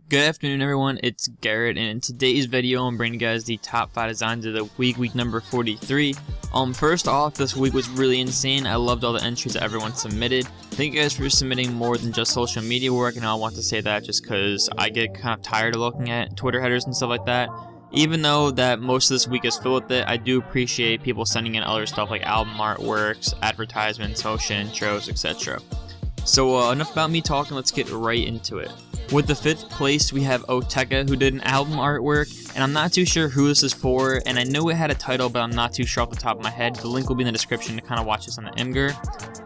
Good afternoon everyone, it's Garrett, and in today's video I'm bringing you guys the top 5 designs of the week number 43. First off, this week was really insane. I loved all the entries that everyone submitted. Thank you guys for submitting more than just social media work, and I want to say that just because I get kind of tired of looking at Twitter headers and stuff like that. Even though that most of this week is filled with it, I do appreciate people sending in other stuff like album artworks, advertisements, motion intros, etc. So enough about me talking, let's get right into it. With the 5th place, we have Oteka, who did an album artwork, and I'm not too sure who this is for, and I know it had a title, but I'm not too sure off the top of my head. The link will be in the description to kind of watch this on the Imgur.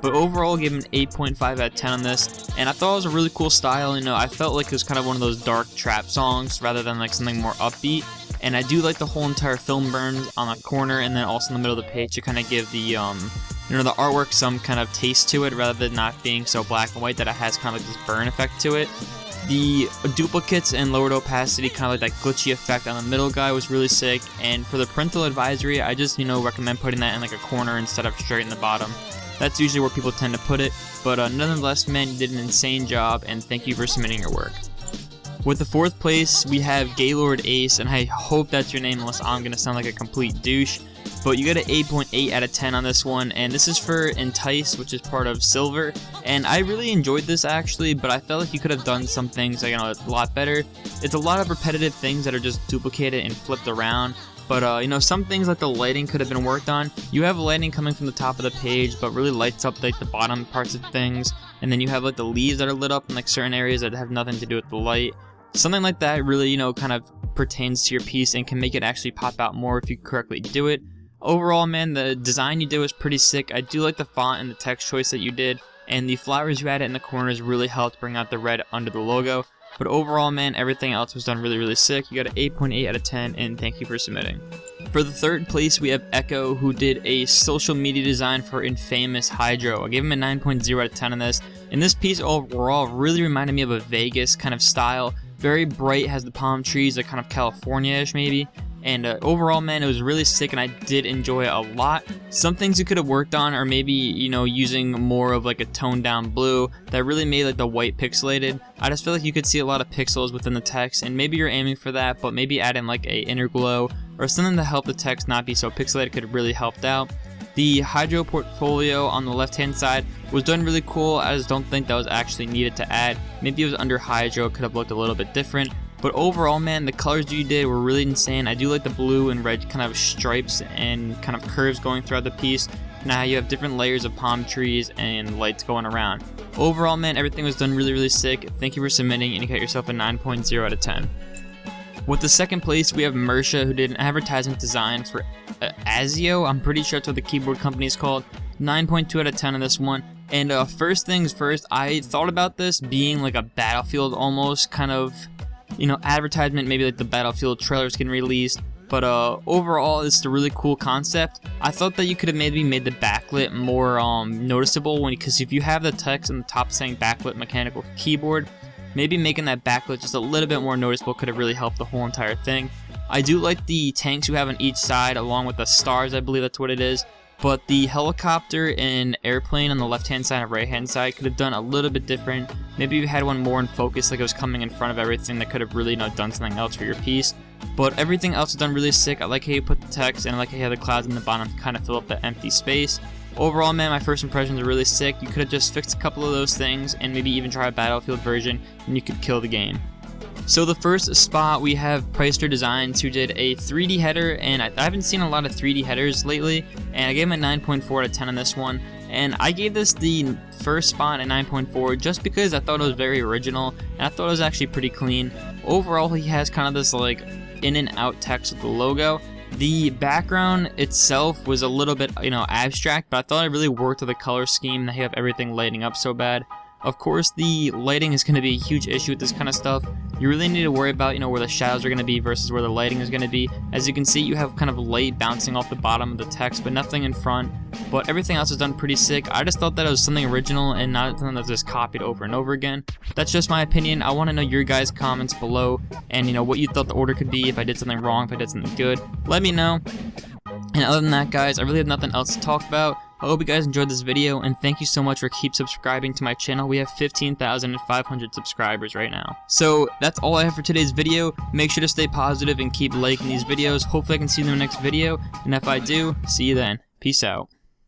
But overall, I gave him an 8.5 out of 10 on this, and I thought it was a really cool style. You know, I felt like it was kind of one of those dark trap songs rather than like something more upbeat. And I do like the whole entire film burns on the corner and then also in the middle of the page to kind of give the the artwork some kind of taste to it rather than not being so black and white that it has kind of like this burn effect to it. The duplicates and lowered opacity, kind of like that glitchy effect on the middle guy, was really sick. And for the parental advisory, I just recommend putting that in like a corner instead of straight in the bottom. That's usually where people tend to put it, but nonetheless, man, you did an insane job, and thank you for submitting your work. With the 4th place, we have Gaylord Ace, and I hope that's your name unless I'm going to sound like a complete douche. But you got an 8.8 out of 10 on this one, and this is for Entice, which is part of Silver. And I really enjoyed this actually, but I felt like you could have done some things like, a lot better. It's a lot of repetitive things that are just duplicated and flipped around. But some things like the lighting could have been worked on. You have lighting coming from the top of the page, but really lights up like the bottom parts of things. And then you have like the leaves that are lit up in like certain areas that have nothing to do with the light. Something like that really, kind of pertains to your piece and can make it actually pop out more if you correctly do it. Overall, man, the design you did was pretty sick. I do like the font and the text choice that you did, and the flowers you added in the corners really helped bring out the red under the logo. But overall, man, everything else was done really sick. You got an 8.8 out of 10, and thank you for submitting. For the 3rd place, we have Echo, who did a social media design for Infamous Hydro. I gave him a 9.0 out of 10 on this. And this piece overall really reminded me of a Vegas kind of style. Very bright, has the palm trees, like kind of California-ish maybe. And overall, man, it was really sick, and I did enjoy it a lot. Some things you could have worked on are maybe, using more of like a toned down blue that really made like the white pixelated. I just feel like you could see a lot of pixels within the text, and maybe you're aiming for that, but maybe add in like a inner glow or something to help the text not be so pixelated could have really helped out. The Hydro portfolio on the left-hand side was done really cool. I just don't think that was actually needed to add. Maybe it was under Hydro, it could have looked a little bit different. But overall, man, the colors you did were really insane. I do like the blue and red kind of stripes and kind of curves going throughout the piece. Now you have different layers of palm trees and lights going around. Overall, man, everything was done really sick. Thank you for submitting, and you got yourself a 9.0 out of 10. With the 2nd place, we have Mersha, who did an advertisement design for Azio. I'm pretty sure that's what the keyboard company is called. 9.2 out of 10 on this one. And first things first, I thought about this being like a Battlefield almost kind of advertisement, maybe like the Battlefield trailers getting released. But overall, it's a really cool concept. I thought that you could have maybe made the backlit more noticeable, because if you have the text in the top saying backlit mechanical keyboard, maybe making that backlit just a little bit more noticeable could have really helped the whole entire thing. I do like the tanks you have on each side along with the stars, I believe that's what it is. But the helicopter and airplane on the left-hand side and right-hand side could have done a little bit different. Maybe you had one more in focus, like it was coming in front of everything, that could have really done something else for your piece. But everything else was done really sick. I like how you put the text, and I like how you had the clouds in the bottom to kind of fill up the empty space. Overall, man, my first impressions are really sick. You could have just fixed a couple of those things and maybe even try a Battlefield version, and you could kill the game. So the first spot, we have PricingUrDesign, who did a 3D header, and I haven't seen a lot of 3D headers lately, and I gave him a 9.4 out of 10 on this one. And I gave this the first spot a 9.4 just because I thought it was very original, and I thought it was actually pretty clean. Overall, he has kind of this like in and out text with the logo. The background itself was a little bit, abstract, but I thought it really worked with the color scheme that you have everything lighting up so bad. Of course, the lighting is going to be a huge issue with this kind of stuff. You really need to worry about, where the shadows are going to be versus where the lighting is going to be. As you can see, you have kind of light bouncing off the bottom of the text, but nothing in front. But everything else is done pretty sick. I just thought that it was something original and not something that's just copied over and over again. That's just my opinion. I want to know your guys' comments below and, what you thought the order could be, if I did something wrong, if I did something good. Let me know. And other than that, guys, I really have nothing else to talk about. I hope you guys enjoyed this video, and thank you so much for keep subscribing to my channel. We have 15,500 subscribers right now. So that's all I have for today's video. Make sure to stay positive and keep liking these videos. Hopefully I can see you in the next video, and if I do, see you then. Peace out.